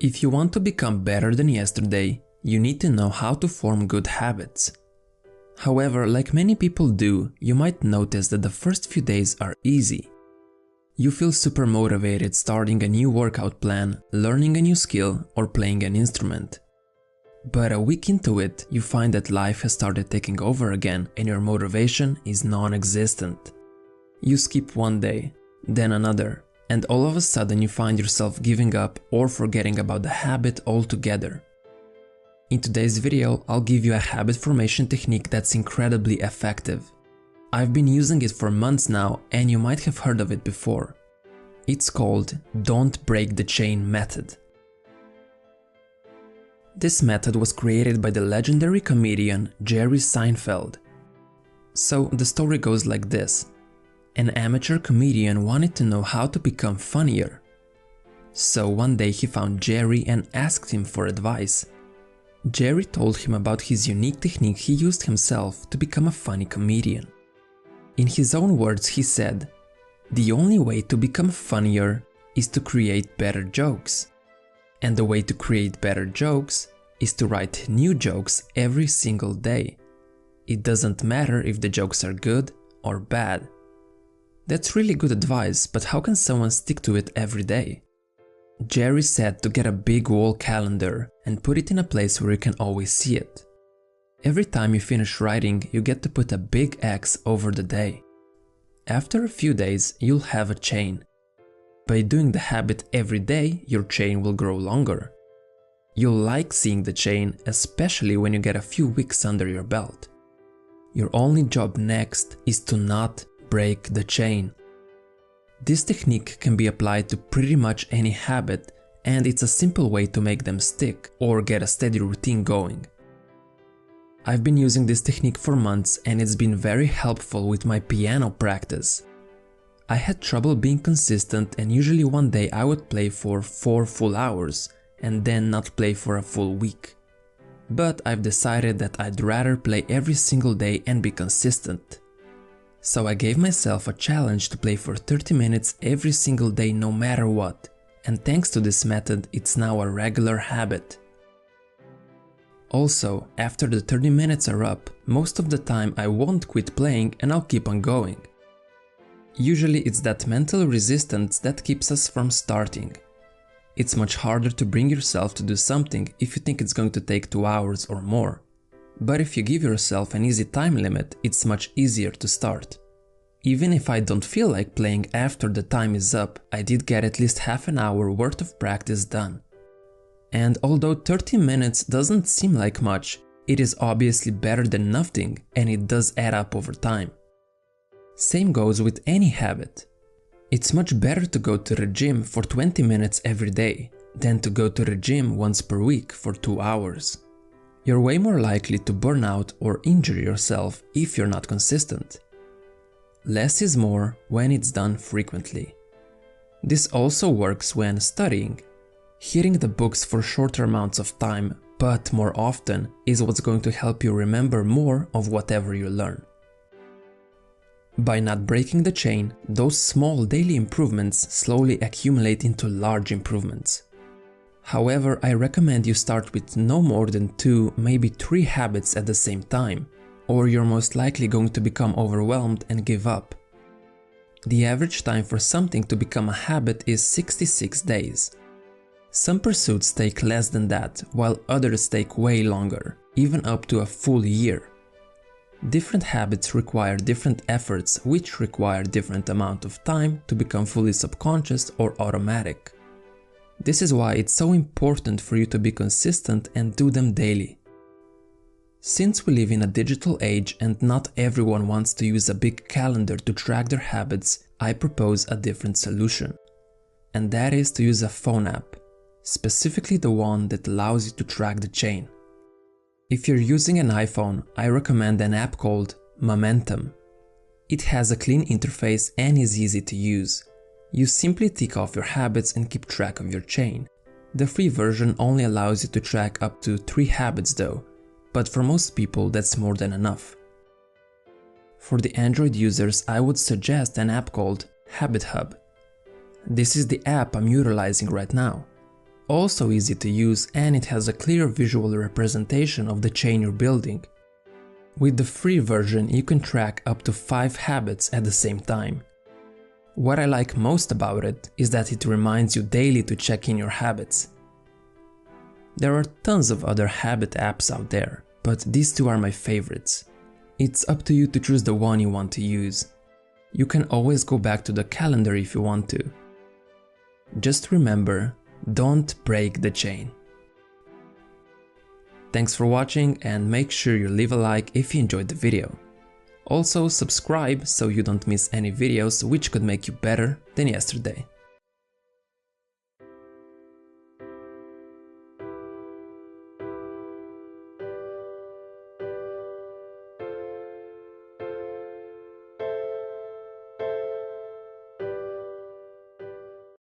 If you want to become better than yesterday, you need to know how to form good habits. However, like many people do, you might notice that the first few days are easy. You feel super motivated starting a new workout plan, learning a new skill, or playing an instrument. But a week into it, you find that life has started taking over again and your motivation is non-existent. You skip one day, then another, and all of a sudden you find yourself giving up or forgetting about the habit altogether. In today's video, I'll give you a habit formation technique that's incredibly effective. I've been using it for months now and you might have heard of it before. It's called Don't Break the Chain method. This method was created by the legendary comedian Jerry Seinfeld. So the story goes like this. An amateur comedian wanted to know how to become funnier. So one day he found Jerry and asked him for advice. Jerry told him about his unique technique he used himself to become a funny comedian. In his own words, he said, "The only way to become funnier is to create better jokes. And the way to create better jokes is to write new jokes every single day. It doesn't matter if the jokes are good or bad." That's really good advice, but how can someone stick to it every day? Jerry said to get a big wall calendar and put it in a place where you can always see it. Every time you finish writing, you get to put a big X over the day. After a few days, you'll have a chain. By doing the habit every day, your chain will grow longer. You'll like seeing the chain, especially when you get a few weeks under your belt. Your only job next is to not break the chain. This technique can be applied to pretty much any habit, and it's a simple way to make them stick or get a steady routine going. I've been using this technique for months and it's been very helpful with my piano practice. I had trouble being consistent and usually one day I would play for 4 full hours and then not play for a full week. But I've decided that I'd rather play every single day and be consistent. So I gave myself a challenge to play for 30 minutes every single day no matter what, and thanks to this method it's now a regular habit. Also, after the 30 minutes are up, most of the time I won't quit playing and I'll keep on going. Usually it's that mental resistance that keeps us from starting. It's much harder to bring yourself to do something if you think it's going to take 2 hours or more. But if you give yourself an easy time limit, it's much easier to start. Even if I don't feel like playing after the time is up, I did get at least half an hour worth of practice done. And although 30 minutes doesn't seem like much, it is obviously better than nothing and it does add up over time. Same goes with any habit. It's much better to go to the gym for 20 minutes every day than to go to the gym once per week for 2 hours. You're way more likely to burn out or injure yourself if you're not consistent. Less is more when it's done frequently. This also works when studying. Hitting the books for shorter amounts of time, but more often, is what's going to help you remember more of whatever you learn. By not breaking the chain, those small daily improvements slowly accumulate into large improvements. However, I recommend you start with no more than 2, maybe 3 habits at the same time, or you're most likely going to become overwhelmed and give up. The average time for something to become a habit is 66 days. Some pursuits take less than that, while others take way longer, even up to a full year. Different habits require different efforts, which require different amount of time to become fully subconscious or automatic. This is why it's so important for you to be consistent and do them daily. Since we live in a digital age and not everyone wants to use a big calendar to track their habits, I propose a different solution. And that is to use a phone app. Specifically the one that allows you to track the chain. If you're using an iPhone, I recommend an app called Momentum. It has a clean interface and is easy to use. You simply tick off your habits and keep track of your chain. The free version only allows you to track up to 3 habits though, but for most people that's more than enough. For the Android users, I would suggest an app called Habit Hub. This is the app I'm utilizing right now. Also easy to use, and it has a clear visual representation of the chain you're building. With the free version you can track up to 5 habits at the same time. What I like most about it is that it reminds you daily to check in your habits. There are tons of other habit apps out there, but these two are my favorites. It's up to you to choose the one you want to use. You can always go back to the calendar if you want to. Just remember, don't break the chain. Thanks for watching, and make sure you leave a like if you enjoyed the video. Also subscribe so you don't miss any videos which could make you better than yesterday.